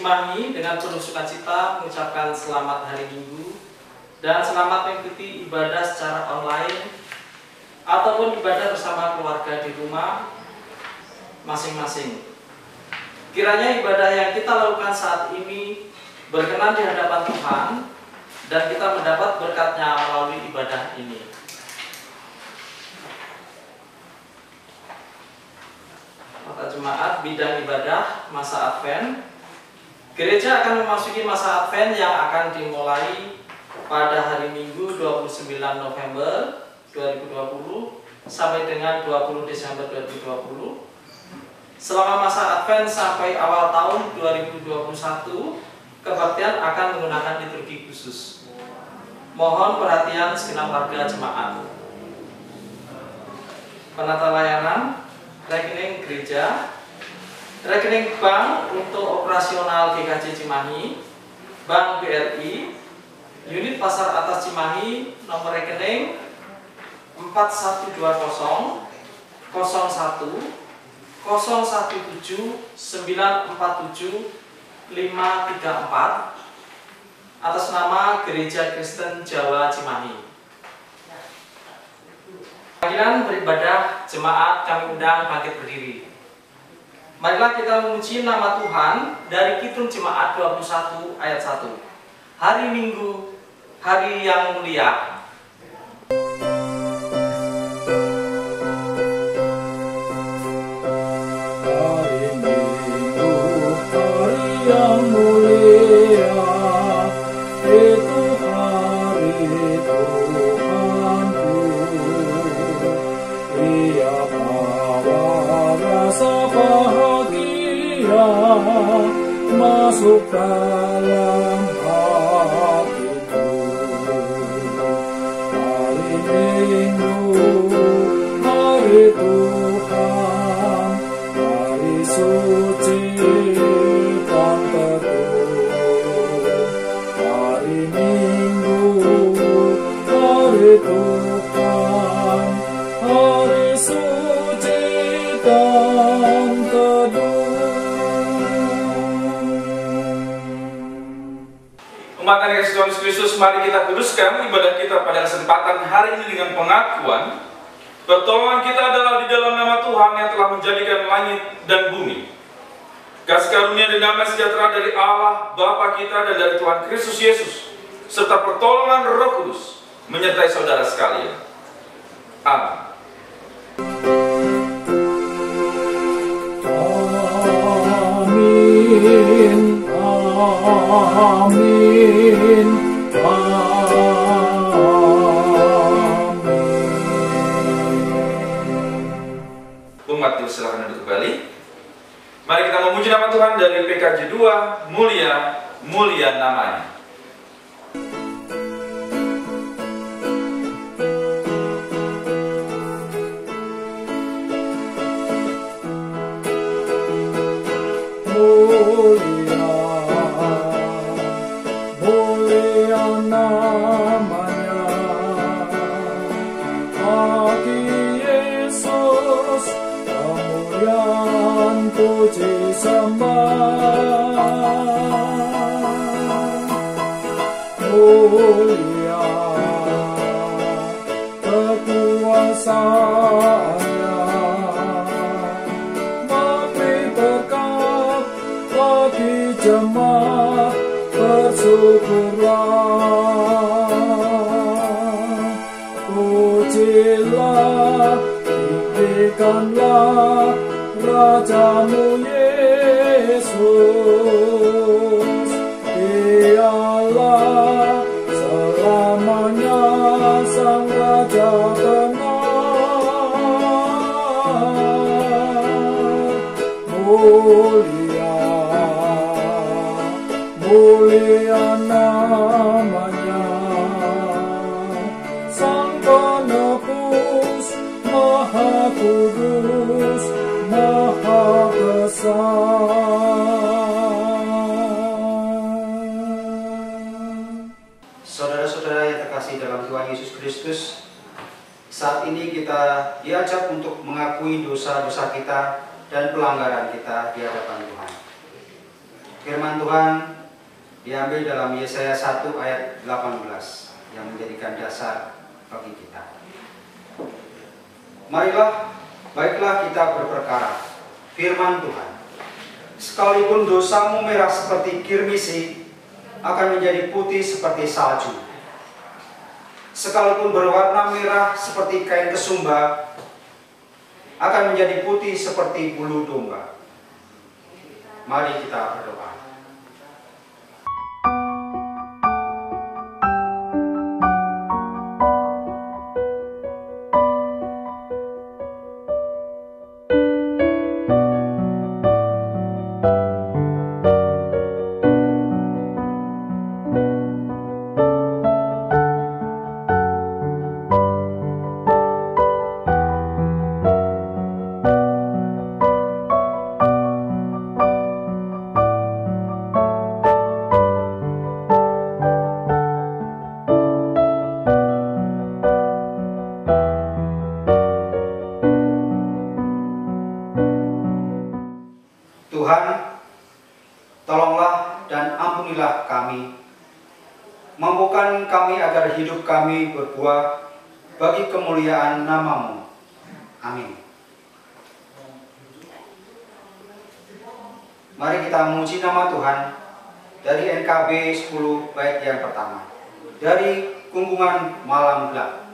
Cimahi dengan penuh sukacita mengucapkan selamat hari Minggu dan selamat mengikuti ibadah secara online ataupun ibadah bersama keluarga di rumah masing-masing. Kiranya ibadah yang kita lakukan saat ini berkenan di hadapan Tuhan dan kita mendapat berkat-Nya melalui ibadah ini. Mata jemaat bidang ibadah masa Advent. Gereja akan memasuki masa Advent yang akan dimulai pada hari Minggu 29 November 2020 sampai dengan 20 Desember 2020. Selama masa Advent sampai awal tahun 2021, kebaktian akan menggunakan liturgi khusus. Mohon perhatian segenap warga jemaat. Penata layanan, rekening gereja, rekening bank untuk operasional GKJ Cimahi, Bank BRI, unit pasar atas Cimahi, nomor rekening 4120 01 017 947 534 atas nama Gereja Kristen Jawa Cimahi. Panggilan beribadah jemaat kami undang bangkit berdiri. Marilah kita memuji nama Tuhan dari Kidung Jemaat 21 ayat 1. Hari Minggu, hari yang mulia. Hari Minggu, hari yang mulia, itu hari Tuhanku. Ia bawa rasa bahagia masuk dalam hatiku. Hari Minggu, hari Tuhan, hari suci dan teduh. Hari Minggu, hari Tuhan, hari suci dan teduh. Umat yang dikasihi Tuhan Yesus Kristus, mari kita kuduskan ibadah kita pada kesempatan hari ini dengan pengakuan pertolongan kita adalah di dalam nama Tuhan yang telah menjadikan langit dan bumi. Kasih karunia dan damai sejahtera dari Allah Bapa kita dan dari Tuhan Kristus Yesus serta pertolongan Roh Kudus menyertai saudara sekalian. Amin. Amin, amin, amin. Umat dipersilakan duduk kembali. Mari kita memuji nama Tuhan dari PKJ 2, mulia, mulia namanya. Mulia, mulia namanya, bagi Yesus kemuliaan puji sembah. Mulia kekuasaannya, bagi berkat bagi jemaat, bersyukurlah. Pujilah, tinggikanlah Rajamu Yesus. Dialah selamanya Sang Raja benar. Mulia, mulia namanya, Sang Penebus, Maha Kudus, Maha Besar. Saudara-saudara yang terkasih dalam Tuhan Yesus Kristus, saat ini kita diajak untuk mengakui dosa-dosa kita dan pelanggaran kita di hadapan Tuhan. Firman Tuhan diambil dalam Yesaya 1 ayat 18 yang menjadikan dasar bagi kita. Marilah, baiklah kita berperkara firman Tuhan. Sekalipun dosamu merah seperti kirmisi, akan menjadi putih seperti salju. Sekalipun berwarna merah seperti kain kesumba, akan menjadi putih seperti bulu domba. Mari kita berdoa. Tuhan, tolonglah dan ampunilah kami. Mampukan kami agar hidup kami berbuah bagi kemuliaan nama-Mu. Amin. Mari kita memuji nama Tuhan dari NKB 10 bait yang pertama. Dari Gunggungan Malam Gelap.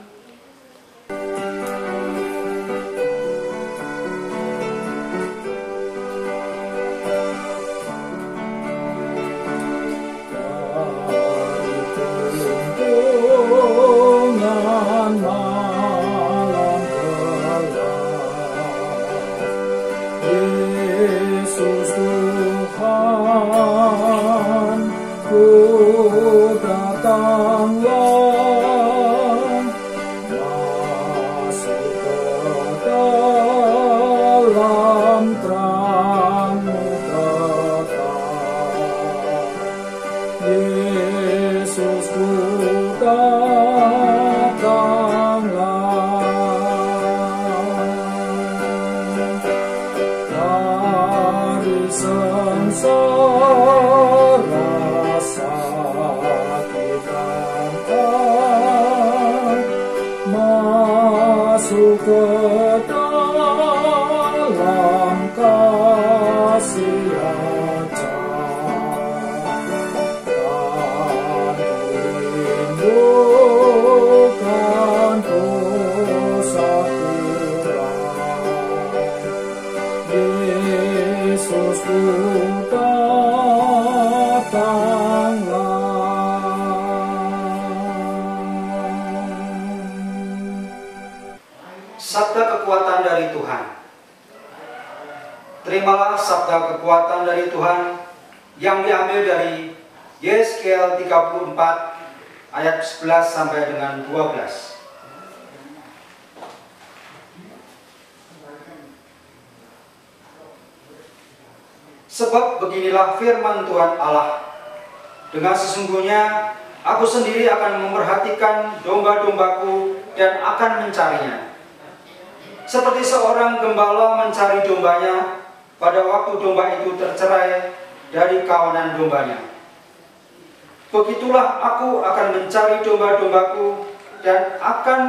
Masuk ke dalam kasih aja dan rindukan dosa kurang. Yesus ku datanglah. Sabda kekuatan dari Tuhan. Terimalah sabda kekuatan dari Tuhan yang diambil dari Yeskiel 34 ayat 11 sampai dengan 12. Sebab beginilah firman Tuhan Allah. Dengan sesungguhnya aku sendiri akan memerhatikan domba-dombaku dan akan mencarinya. Seperti seorang gembala mencari dombanya pada waktu domba itu tercerai dari kawanan dombanya. Begitulah aku akan mencari domba-dombaku dan akan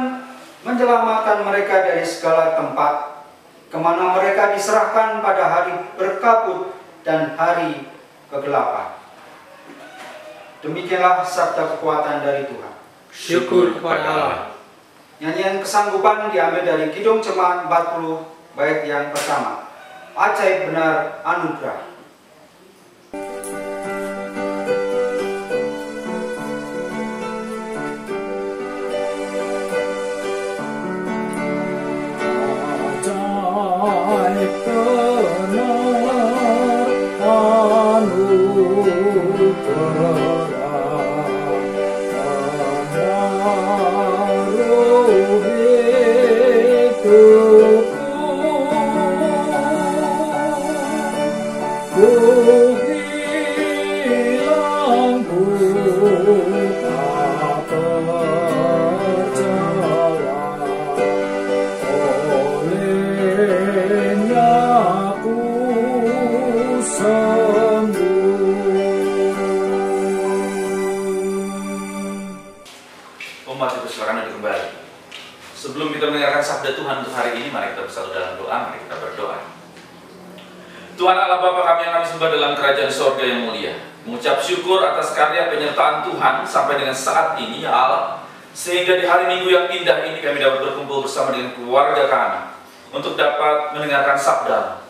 menyelamatkan mereka dari segala tempat kemana mereka diserahkan pada hari berkabut dan hari kegelapan. Demikianlah sabda kekuatan dari Tuhan. Syukur kepada Allah. Nyanyian kesanggupan diambil dari Kidung Jemaat 40 bait yang pertama. Ajaib benar anugerah. Ajaib benar anugerah. mari kita bersatu dalam doa, mari kita berdoa. Tuhan Allah Bapa kami yang kami sembah dalam kerajaan sorga yang mulia, mengucap syukur atas karya penyertaan Tuhan sampai dengan saat ini ya Allah, sehingga di hari Minggu yang indah ini kami dapat berkumpul bersama dengan keluarga kami untuk dapat mendengarkan sabda.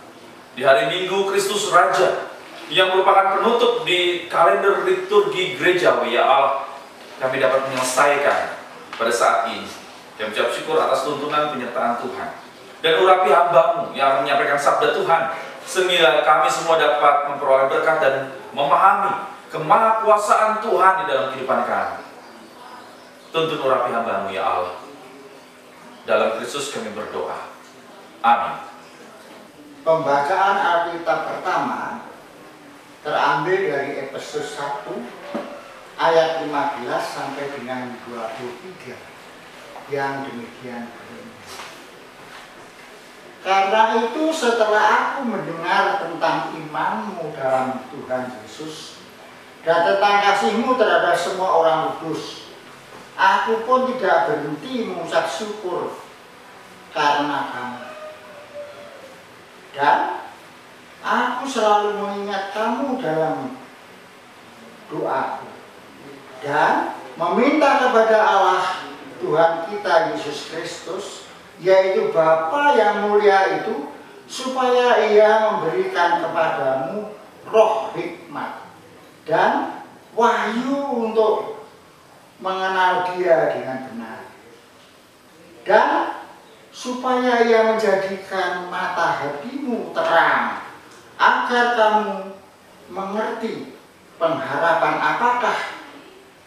Di hari Minggu Kristus Raja yang merupakan penutup di kalender liturgi gerejawi ya Allah, kami dapat menyelesaikan pada saat ini. Kami ucap syukur atas tuntunan penyertaan Tuhan dan urapi hamba-Mu yang menyampaikan sabda Tuhan, sehingga kami semua dapat memperoleh berkat dan memahami kemahakuasaan Tuhan di dalam kehidupan kami. Tuntun urapi hamba-Mu ya Allah. Dalam Kristus kami berdoa. Amin. Pembacaan Alkitab pertama terambil dari Efesus 1 ayat 15 sampai dengan 23 yang demikian bunyi. Karena itu setelah aku mendengar tentang imanmu dalam Tuhan Yesus dan tentang kasihmu terhadap semua orang kudus, aku pun tidak berhenti mengucap syukur karena kamu. Dan aku selalu mengingat kamu dalam doaku dan meminta kepada Allah Tuhan kita Yesus Kristus, yaitu Bapa yang mulia itu, supaya Ia memberikan kepadamu roh hikmat dan wahyu untuk mengenal Dia dengan benar, dan supaya Ia menjadikan mata hatimu terang, agar kamu mengerti pengharapan apakah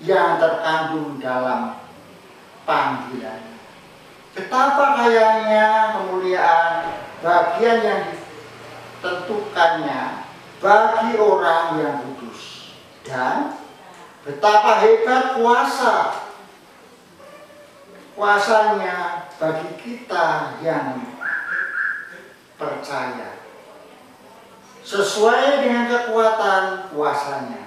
yang terkandung dalam panggilan. Betapa kayanya kemuliaan bagian yang ditentukannya bagi orang yang kudus, dan betapa hebat kuasanya bagi kita yang percaya, sesuai dengan kekuatan kuasanya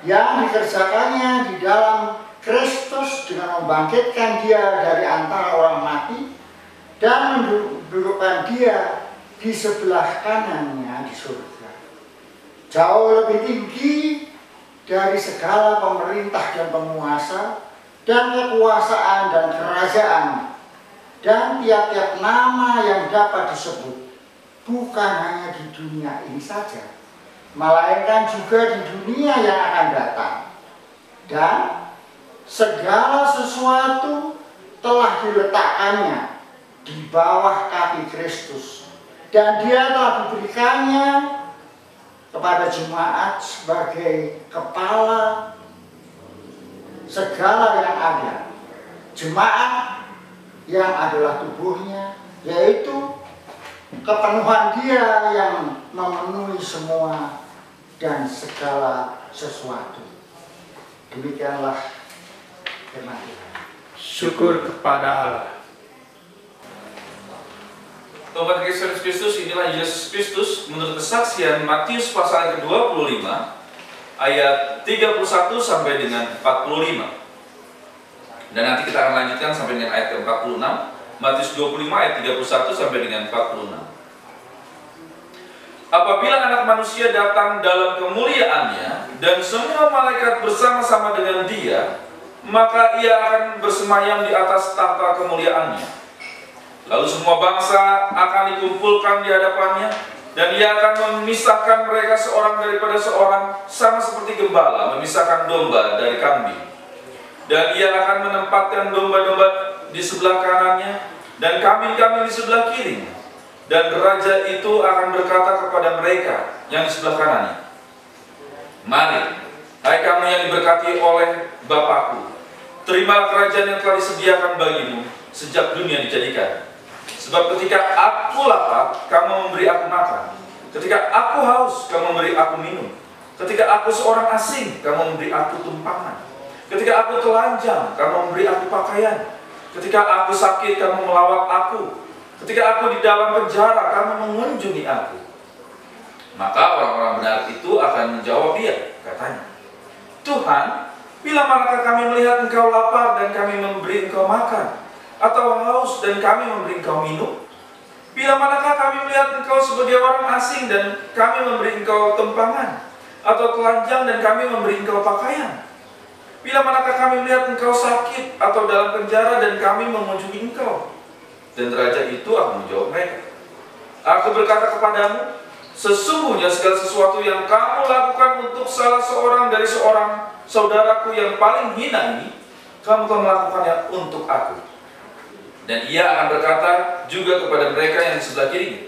yang dikerjakannya di dalam Kristus dengan membangkitkan Dia dari antara orang mati dan mendudukkan Dia di sebelah kanannya di surga, jauh lebih tinggi dari segala pemerintah dan penguasa dan kekuasaan dan kerajaan dan tiap-tiap nama yang dapat disebut, bukan hanya di dunia ini saja, melainkan juga di dunia yang akan datang. Dan segala sesuatu telah diletakkannya di bawah kaki Kristus, dan Dia telah diberikannya kepada jemaat sebagai kepala segala yang ada. Jemaat yang adalah tubuhnya, yaitu kepenuhan Dia yang memenuhi semua dan segala sesuatu. Demikianlah firman Tuhan. Syukur kepada Allah. Umat Kristus, inilah Yesus Kristus menurut kesaksian Matius pasal ke-25 ayat 31 sampai dengan 45. Dan nanti kita akan lanjutkan sampai dengan ayat ke-46. Matius 25 ayat 31 sampai dengan 46. Apabila Anak Manusia datang dalam kemuliaannya dan semua malaikat bersama-sama dengan Dia, maka Ia akan bersemayam di atas tahta kemuliaannya. Lalu semua bangsa akan dikumpulkan di hadapannya, dan Ia akan memisahkan mereka seorang daripada seorang, sama seperti gembala memisahkan domba dari kambing. Dan Ia akan menempatkan domba-domba di sebelah kanannya dan kambing-kambing di sebelah kirinya. Dan raja itu akan berkata kepada mereka yang di sebelah kanannya, "Mari, hai kamu yang diberkati oleh Bapakku, terimalah kerajaan yang telah disediakan bagimu sejak dunia dijadikan. Sebab ketika aku lapar, kamu memberi aku makan. Ketika aku haus, kamu memberi aku minum. Ketika aku seorang asing, kamu memberi aku tumpangan. Ketika aku telanjang, kamu memberi aku pakaian. Ketika aku sakit, kamu melawat aku. Ketika aku di dalam penjara, kamu mengunjungi aku." Maka orang-orang benar itu akan menjawab Dia, katanya, "Tuhan, Bila manakah kami melihat engkau lapar dan kami memberi engkau makan, atau haus dan kami memberi engkau minum? Bila manakah kami melihat engkau sebagai orang asing dan kami memberi engkau tempangan, atau telanjang dan kami memberi engkau pakaian? Bila manakah kami melihat engkau sakit atau dalam penjara dan kami mengunjungi engkau? Dan raja itu akan menjawab mereka, aku berkata kepadamu, sesungguhnya segala sesuatu yang kamu lakukan untuk salah seorang dari seorang saudaraku yang paling hina ini, kamu telah melakukannya untuk aku. Dan ia akan berkata juga kepada mereka yang di sebelah kirinya,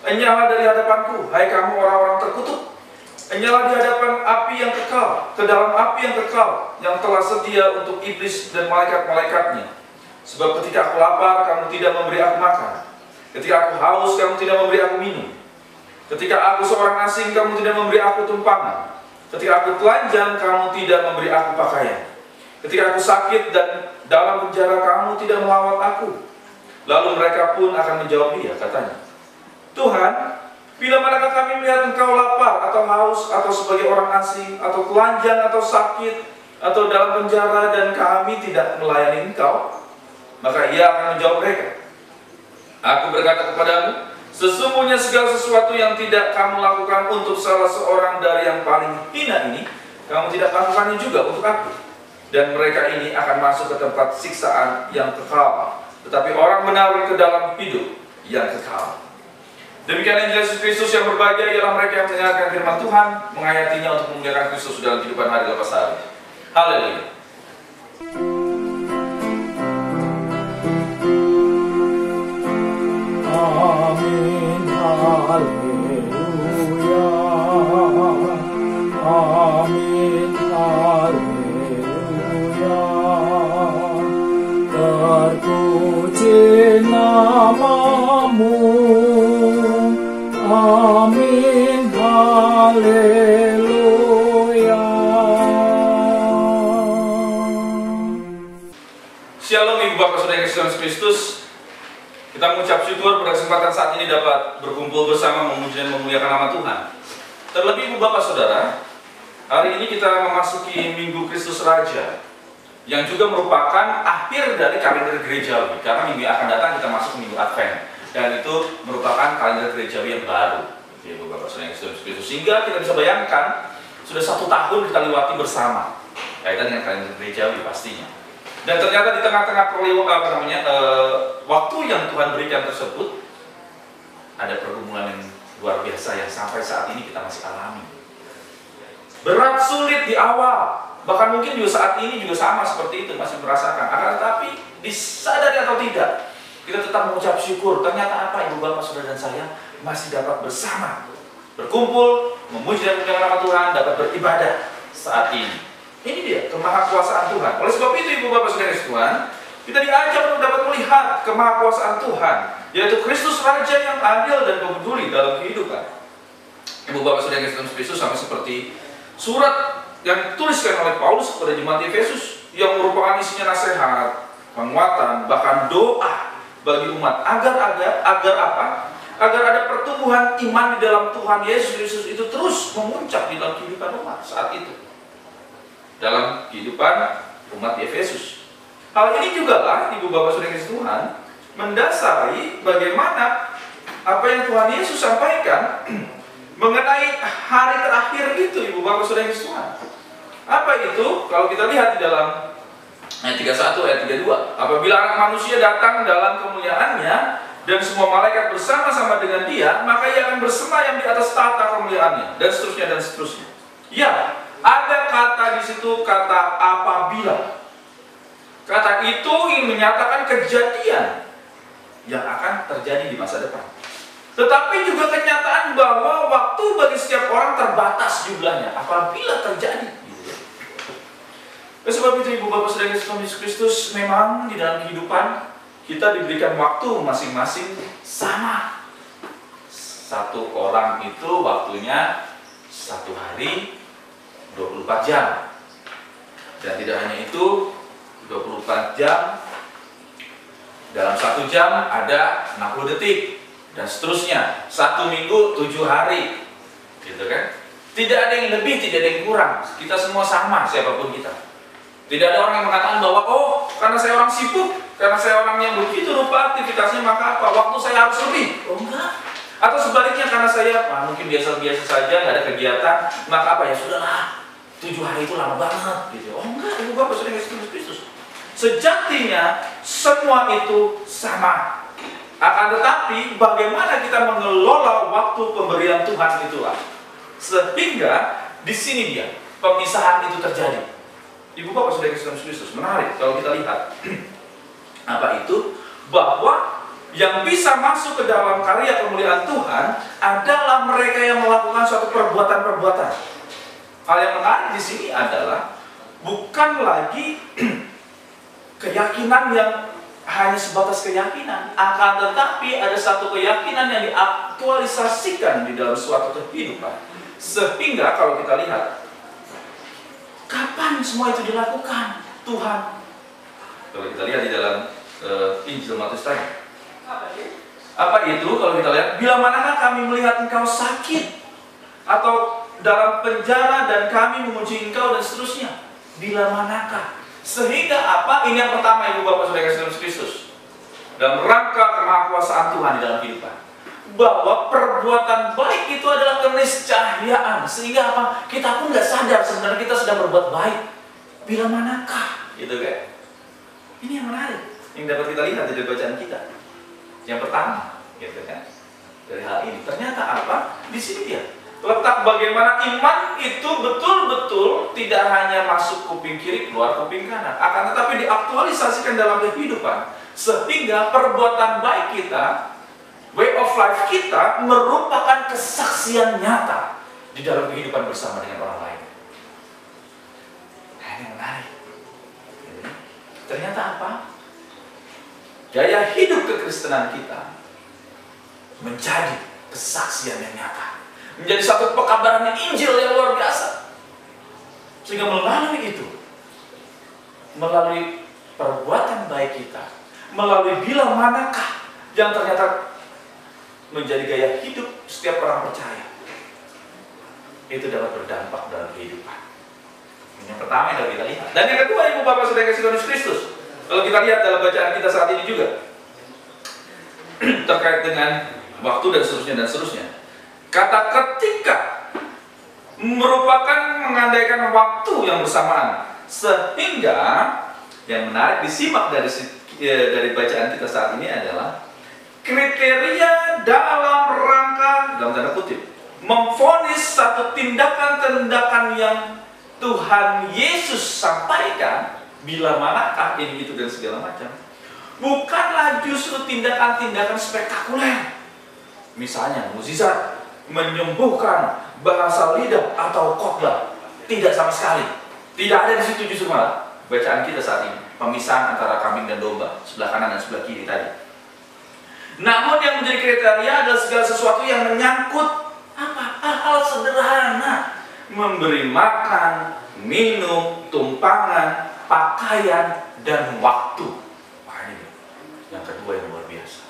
enyahlah dari hadapanku, hai kamu orang-orang terkutuk. Enyahlah di hadapan api yang kekal, ke dalam api yang kekal, yang telah sedia untuk iblis dan malaikat-malaikatnya. Sebab ketika aku lapar, kamu tidak memberi aku makan. Ketika aku haus, kamu tidak memberi aku minum. Ketika aku seorang asing, kamu tidak memberi aku tumpangan. Ketika aku telanjang, kamu tidak memberi aku pakaian. Ketika aku sakit dan dalam penjara, kamu tidak melawat aku. Lalu mereka pun akan menjawab dia, katanya, Tuhan, bila manakah kami melihat engkau lapar atau haus, atau sebagai orang asing, atau telanjang, atau sakit, atau dalam penjara, dan kami tidak melayani engkau? Maka ia akan menjawab mereka, aku berkata kepadamu, sesungguhnya segala sesuatu yang tidak kamu lakukan untuk salah seorang dari yang paling hina ini, kamu tidak lakukannya juga untuk aku. Dan mereka ini akan masuk ke tempat siksaan yang kekal, tetapi orang benar ke dalam hidup yang kekal. Demikian Injil Yesus Kristus yang berbahagia ialah mereka yang mendengarkan firman Tuhan, menghayatinya untuk memuliakan Kristus dalam kehidupan hari lepas hari. Haleluya. Amin, haleluya. Amin, haleluya. Terpuji namamu. Amin, haleluya. Shalom Ibu Bapak Saudara Yesus Kristus. Kita mengucap syukur pada kesempatan saat ini dapat berkumpul bersama memuji dan memuliakan nama Tuhan. Terlebih Ibu Bapak Saudara, hari ini kita memasuki Minggu Kristus Raja, yang juga merupakan akhir dari kalender gerejawi, karena minggu yang akan datang kita masuk Minggu Advent, dan itu merupakan kalender gerejawi yang baru, Ibu Bapak Saudara Yesus Kristus. Sehingga kita bisa bayangkan sudah 1 tahun kita lewati bersama, kaitan dengan kalender gerejawi pastinya. Dan ternyata di tengah-tengah waktu yang Tuhan berikan tersebut, ada pergumulan yang luar biasa yang sampai saat ini kita masih alami. Berat sulit di awal, bahkan mungkin juga saat ini juga sama seperti itu, masih merasakan. Akan tetapi disadari atau tidak, kita tetap mengucap syukur. Ternyata apa Ibu Bapak Saudara dan saya masih dapat bersama, berkumpul, memuji dan memuliakan nama Tuhan, dapat beribadah saat ini. Ini dia kemahakuasaan Tuhan. Oleh sebab itu Ibu Bapak Saudara Tuhan, kita diajak untuk dapat melihat kemahakuasaan Tuhan, yaitu Kristus Raja yang adil dan peduli dalam kehidupan. Ibu Bapak Saudara Kristus sama seperti surat yang dituliskan oleh Paulus kepada jemaat Efesus, yang merupakan isinya nasihat, penguatan, bahkan doa bagi umat agar apa? Agar ada pertumbuhan iman di dalam Tuhan Yesus Kristus itu terus memuncak di dalam kehidupan umat saat itu, dalam kehidupan umat Efesus. Hal ini juga lah Ibu Bapak Saudara Tuhan mendasari bagaimana apa yang Tuhan Yesus sampaikan mengenai hari terakhir itu, Ibu Bapak Saudara Tuhan. Apa itu? Kalau kita lihat di dalam ayat 31 ayat 32, apabila Anak Manusia datang dalam kemuliaannya dan semua malaikat bersama-sama dengan dia, maka ia akan bersemayam di atas tahta kemuliaannya, dan seterusnya dan seterusnya. Ya, ada kata di situ, kata apabila. Kata itu ingin menyatakan kejadian yang akan terjadi di masa depan. Tetapi juga kenyataan bahwa waktu bagi setiap orang terbatas jumlahnya apabila terjadi. Oleh sebab itu Ibu Bapak Saudara Yesus Kristus, memang di dalam kehidupan kita diberikan waktu masing-masing sama. Satu orang itu waktunya 1 hari 24 jam. Dan tidak hanya itu, 24 jam, dalam 1 jam ada 60 detik, dan seterusnya. 1 minggu 7 hari, gitu kan? Tidak ada yang lebih, tidak ada yang kurang. Kita semua sama, siapapun kita. Tidak ada orang yang mengatakan bahwa, oh karena saya orang sibuk, karena saya orang yang begitu rupa aktivitasnya, maka apa? Waktu saya harus lebih. Oh enggak. Atau sebaliknya, karena saya mungkin biasa-biasa saja, nggak ada kegiatan, maka apa? Ya sudahlah, 7 hari itu lama banget. Gitu. Oh enggak, Ibu Bapak Saudara Kristus. Sejatinya semua itu sama. Akan tetapi bagaimana kita mengelola waktu pemberian Tuhan itulah. Sehingga di sini dia pemisahan itu terjadi. Ibu Bapak Saudara Kristus, menarik kalau kita lihat. Apa itu? Bahwa yang bisa masuk ke dalam karya kemuliaan Tuhan adalah mereka yang melakukan suatu perbuatan-perbuatan. Hal yang menarik di sini adalah bukan lagi keyakinan yang hanya sebatas keyakinan, akan tetapi ada satu keyakinan yang diaktualisasikan di dalam suatu kehidupan. Sehingga kalau kita lihat, kapan semua itu dilakukan? Tuhan. Kalau kita lihat di dalam Injil Matius tadi. Apa itu? Kalau kita lihat, bila manakah kami melihat engkau sakit atau dalam penjara dan kami memuji engkau dan seterusnya. Bila manakah? Sehingga apa? Ini yang pertama, Ibu Bapak Saudara Kristus. Dalam rangka kemahakuasaan Tuhan di dalam kehidupan. Bahwa perbuatan baik itu adalah keniscayaan. Sehingga apa? Kita pun nggak sadar sebenarnya kita sedang berbuat baik. Bila manakah? Gitu kan? Ini yang menarik. Yang dapat kita lihat dari bacaan kita. Yang pertama, gitu kan? Dari hal ini. Ternyata apa? Di sini dia. Letak bagaimana iman itu betul-betul tidak hanya masuk kuping kiri, keluar kuping kanan. Akan tetapi diaktualisasikan dalam kehidupan. Sehingga perbuatan baik kita, way of life kita merupakan kesaksian nyata di dalam kehidupan bersama dengan orang lain. Nah, ini menarik. Ternyata apa? Gaya hidup kekristenan kita menjadi kesaksian yang nyata. Menjadi satu pekabaran Injil yang luar biasa. Sehingga melalui itu, melalui perbuatan baik kita, melalui bila manakah yang ternyata menjadi gaya hidup setiap orang percaya, itu dapat berdampak dalam kehidupan. Ini yang pertama yang dapat kita lihat. Dan yang kedua, Ibu Bapak Saudara Kristus, kalau kita lihat dalam bacaan kita saat ini juga terkait dengan waktu dan seterusnya. Kata ketika merupakan mengandaikan waktu yang bersamaan. Sehingga yang menarik disimak dari bacaan kita saat ini adalah kriteria dalam rangka, dalam tanda kutip, memvonis satu tindakan-tindakan yang Tuhan Yesus sampaikan. Bila manakah ini itu dan segala macam. Bukanlah justru tindakan-tindakan spektakuler. Misalnya mukjizat, menyembuhkan, bahasa lidah atau khotbah. Tidak sama sekali. Tidak ada di situ justru malah bacaan kita saat ini. Pemisahan antara kambing dan domba, sebelah kanan dan sebelah kiri tadi. Namun yang menjadi kriteria adalah segala sesuatu yang menyangkut apa? Hal-hal sederhana. Memberi makan, minum, tumpangan, pakaian, dan waktu. Wah, ini yang kedua yang luar biasa.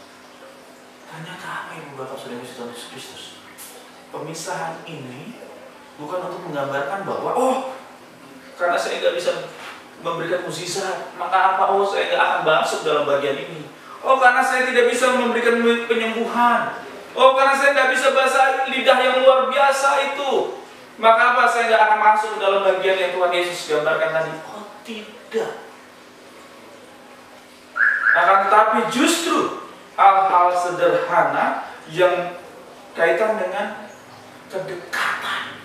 Ternyata apa yang Bapak Saudara Yesus Kristus? Pemisahan ini bukan untuk menggambarkan bahwa karena saya nggak bisa memberikan mukjizat, maka apa? Saya nggak akan masuk dalam bagian ini. Karena saya tidak bisa memberikan penyembuhan. Karena saya nggak bisa bahasa lidah yang luar biasa itu, maka apa? Saya nggak akan masuk dalam bagian yang Tuhan Yesus gambarkan tadi. Tidak. Akan tetapi justru hal-hal sederhana yang kaitan dengan kedekatan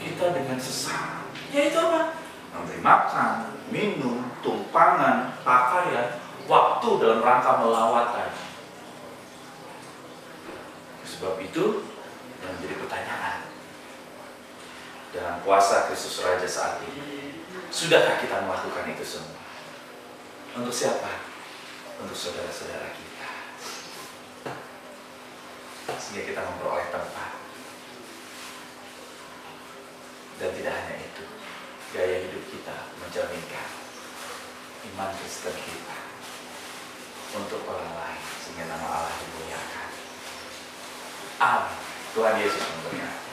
kita dengan sesama. Yaitu apa? Memberi makan, minum, tumpangan, pakaian, waktu dalam rangka melawatkan. Sebab itu yang menjadi pertanyaan dalam kuasa Kristus Raja saat ini, sudahkah kita melakukan itu semua? Untuk siapa? Untuk saudara-saudara kita, sehingga kita memperoleh tempat. Dan tidak hanya itu, gaya hidup kita mencerminkan iman Kristen kita untuk orang lain, sehingga nama Allah dimuliakan. Amin. Tuhan Yesus memberkati.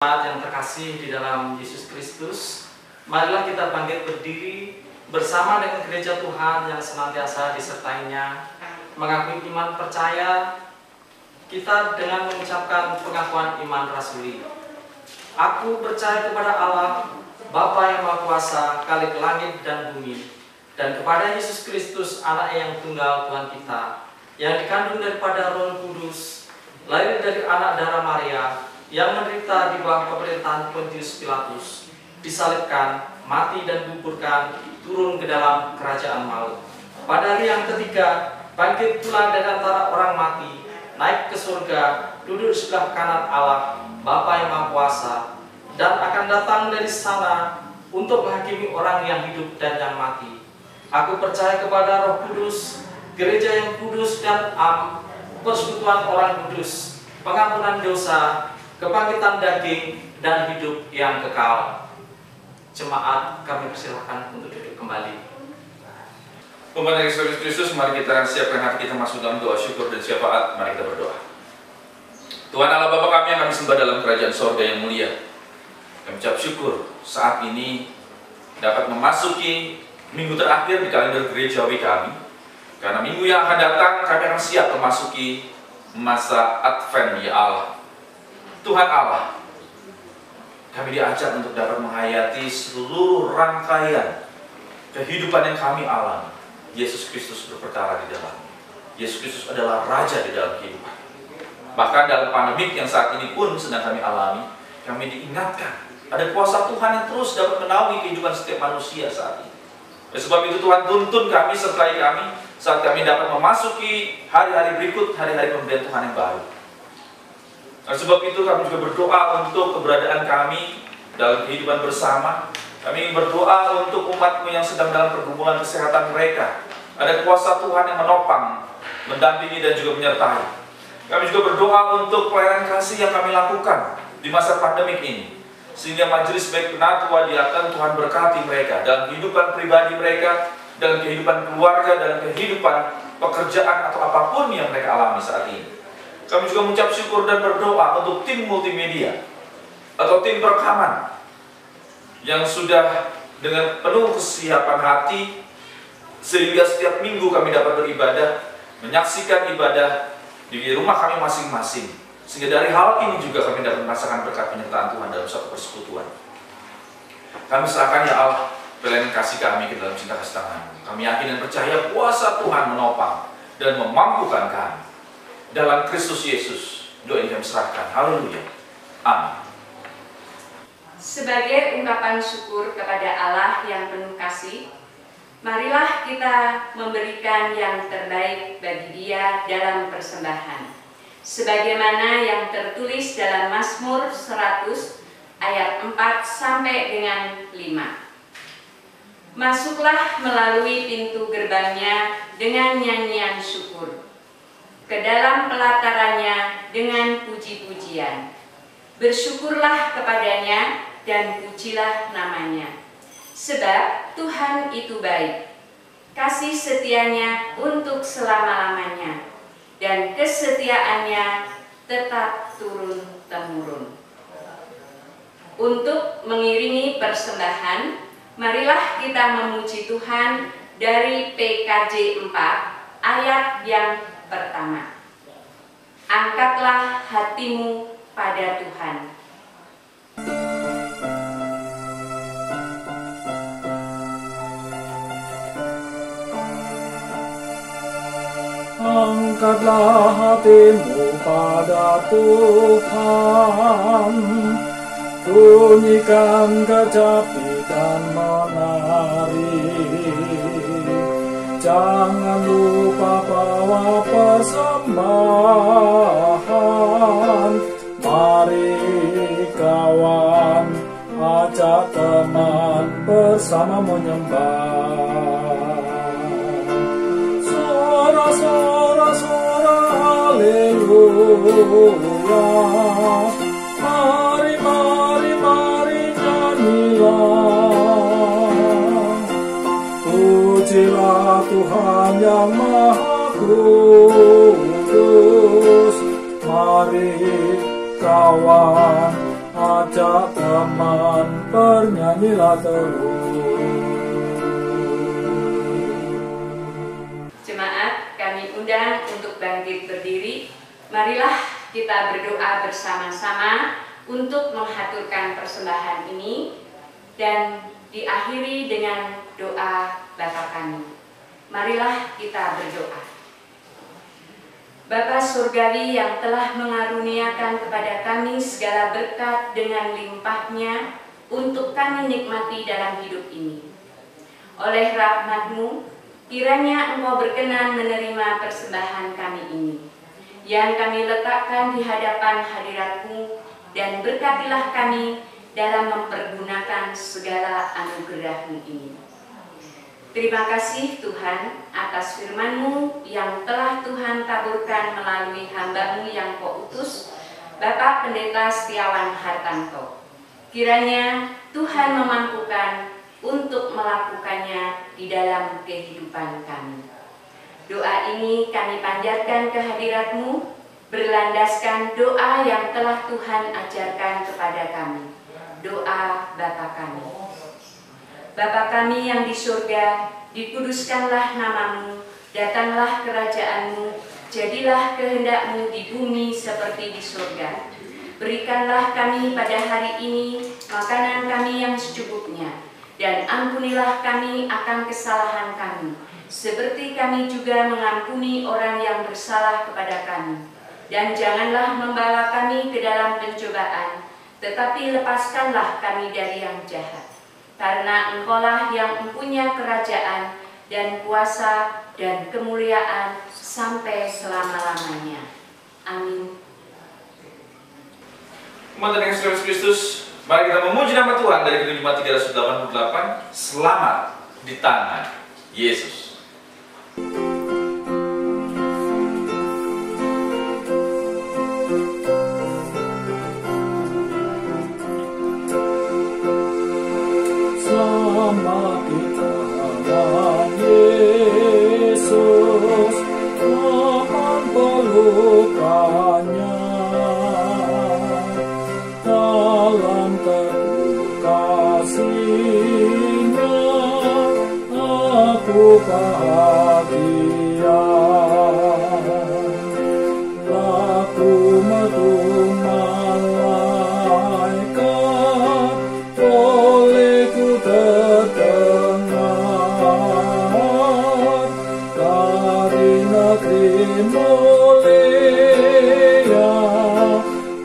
Yang terkasih di dalam Yesus Kristus, marilah kita bangkit berdiri bersama dengan gereja Tuhan yang senantiasa disertainya, mengakui iman percaya kita dengan mengucapkan pengakuan iman rasuli. Aku percaya kepada Allah, Bapa yang Maha Kuasa, Khalik langit dan bumi, dan kepada Yesus Kristus, Anak yang tunggal Tuhan kita, yang dikandung daripada Roh Kudus, lahir dari anak darah Maria, yang menderita di bawah pemerintahan Pontius Pilatus, disalibkan, mati dan dikuburkan, turun ke dalam kerajaan maut. Pada hari yang ketiga, bangkit pula dari antara orang mati, naik ke surga, duduk di sebelah kanan Allah, Bapa yang Maha Kuasa, dan akan datang dari sana untuk menghakimi orang yang hidup dan yang mati. Aku percaya kepada Roh Kudus, gereja yang kudus dan am, persekutuan orang kudus, pengampunan dosa, kebangkitan daging, dan hidup yang kekal. Jemaat, kami persilahkan untuk duduk kembali. Umat Yesus Kristus, mari kita siapkan hati kita masuk dalam doa syukur dan syafaat. Mari kita berdoa. Tuhan Allah Bapa kami yang kami sembah dalam kerajaan sorga yang mulia, kami ucap syukur saat ini dapat memasuki minggu terakhir di kalender gerejawi kami. Karena minggu yang akan datang kami akan siap memasuki masa Advent, ya Allah. Tuhan Allah, kami diajak untuk dapat menghayati seluruh rangkaian kehidupan yang kami alami. Yesus Kristus berperkara di dalamnya. Yesus Kristus adalah Raja di dalam kehidupan. Bahkan dalam pandemik yang saat ini pun sedang kami alami, kami diingatkan ada kuasa Tuhan yang terus dapat menaungi kehidupan setiap manusia saat ini. Oleh sebab itu Tuhan tuntun kami, sertai kami saat kami dapat memasuki hari-hari berikut, hari-hari pemberian Tuhan yang baru. Oleh sebab itu kami juga berdoa untuk keberadaan kami dalam kehidupan bersama. Kami ingin berdoa untuk umat-Mu yang sedang dalam pergumulan kesehatan mereka. Ada kuasa Tuhan yang menopang, mendampingi dan juga menyertai. Kami juga berdoa untuk pelayanan kasih yang kami lakukan di masa pandemik ini, sehingga majelis baik penatua diakan Tuhan berkati mereka dalam kehidupan pribadi mereka, dalam kehidupan keluarga, dalam kehidupan pekerjaan atau apapun yang mereka alami saat ini. Kami juga mengucap syukur dan berdoa untuk tim multimedia atau tim perekaman yang sudah dengan penuh kesiapan hati sehingga setiap minggu kami dapat beribadah, menyaksikan ibadah di rumah kami masing-masing, sehingga dari hal ini juga kami dapat merasakan berkat penyertaan Tuhan dalam suatu persekutuan. Kami serahkan, ya Allah, pelayanan kasih kami ke dalam cinta kasih tangan. Kami yakin dan percaya kuasa Tuhan menopang dan memampukan kami. Dalam Kristus Yesus, doa ini kami serahkan. Haleluya. Amin. Sebagai ungkapan syukur kepada Allah yang penuh kasih, marilah kita memberikan yang terbaik bagi Dia dalam persembahan. Sebagaimana yang tertulis dalam Mazmur 100 ayat 4 sampai dengan 5. Masuklah melalui pintu gerbangnya dengan nyanyian syukur, ke dalam pelatarannya dengan puji-pujian. Bersyukurlah kepadanya dan pujilah namanya. Sebab Tuhan itu baik, kasih setianya untuk selama-lamanya, dan kesetiaannya tetap turun-temurun. Untuk mengiringi persembahan, marilah kita memuji Tuhan dari PKJ 4 ayat yang pertama. Angkatlah hatimu pada Tuhan. Angkatlah hatimu pada Tuhan, bunyikan kecapi dan menari. Jangan lupa bawa persembahan. Mari kawan, ajak teman bersama menyembah. Sorak-sorak haleluya, Mari, mari, mari nyanyilah. Pujilah Tuhan yang Maha Kudus. Mari kawan, ajak teman, bernyanyilah terus. Jemaat, kami undang untuk bangkit berdiri. Marilah kita berdoa bersama-sama untuk menghaturkan persembahan ini dan diakhiri dengan doa Bapa kami. Marilah kita berdoa. Bapa Surgawi yang telah mengaruniakan kepada kami segala berkat dengan limpahnya untuk kami nikmati dalam hidup ini. Oleh rahmat-Mu, kiranya Engkau berkenan menerima persembahan kami ini, yang kami letakkan di hadapan hadirat-Mu, dan berkatilah kami dalam mempergunakan segala anugerah-Mu ini. Terima kasih Tuhan atas firman-Mu yang telah Tuhan taburkan melalui hamba-Mu yang Kau utus, Bapak Pendeta Setiawan Hartanto. Kiranya Tuhan memampukan untuk melakukannya di dalam kehidupan kami. Doa ini kami panjatkan ke hadirat-Mu, berlandaskan doa yang telah Tuhan ajarkan kepada kami. Doa Bapa kami. Bapa kami yang di surga, dikuduskanlah nama-Mu, datanglah kerajaan-Mu, jadilah kehendak-Mu di bumi seperti di surga. Berikanlah kami pada hari ini makanan kami yang secukupnya, dan ampunilah kami akan kesalahan kami, seperti kami juga mengampuni orang yang bersalah kepada kami. Dan janganlah membawa kami ke dalam pencobaan, tetapi lepaskanlah kami dari yang jahat. Karena Engkaulah yang mempunyai kerajaan dan kuasa dan kemuliaan sampai selama-lamanya. Amin. Umat dan Yesus Kristus, mari kita memuji nama Tuhan dari Kidung Jemaat 388. Selamat di tangan Yesus. Selamat di tangan Yesus, mohon pelukannya. Dalam teguh kasih-Nya, aku bahagia. Laku medung malaikat, olehku terdengar. Dari negeri mulia,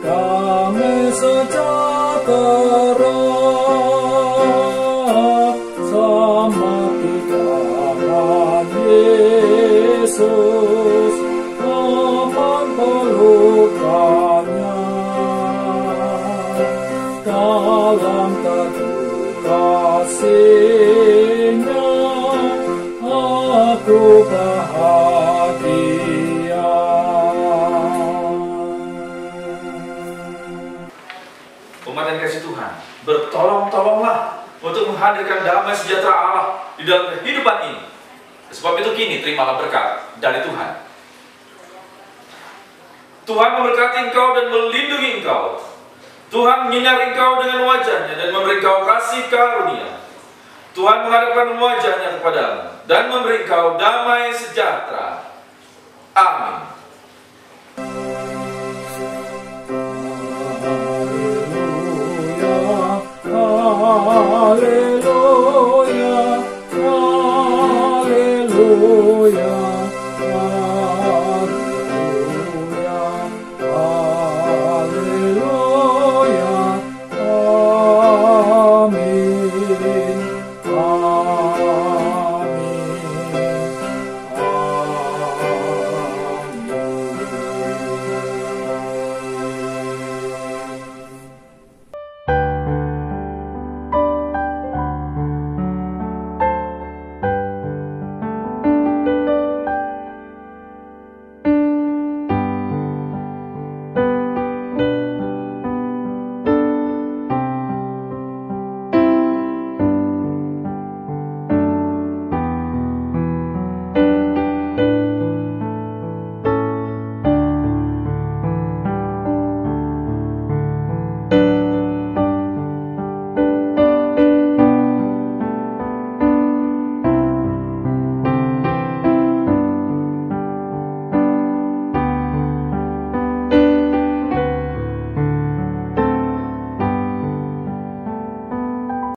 damai sejahtera. Selamat di tangan Yesus, aman pelukannya. Dalam teguh kasih-Nya, aku bahagia. Umat yang kasih Tuhan, bertolong-tolonglah untuk menghadirkan damai sejahtera Allah di dalam kehidupan ini. Sebab itu kini terimalah berkat dari Tuhan. Tuhan memberkati engkau dan melindungi engkau. Tuhan menyinari engkau dengan wajah-Nya dan memberi engkau kasih karunia. Tuhan menghadapkan wajah-Nya kepadamu dan memberi engkau damai sejahtera. Amin. Haleluya, haleluya.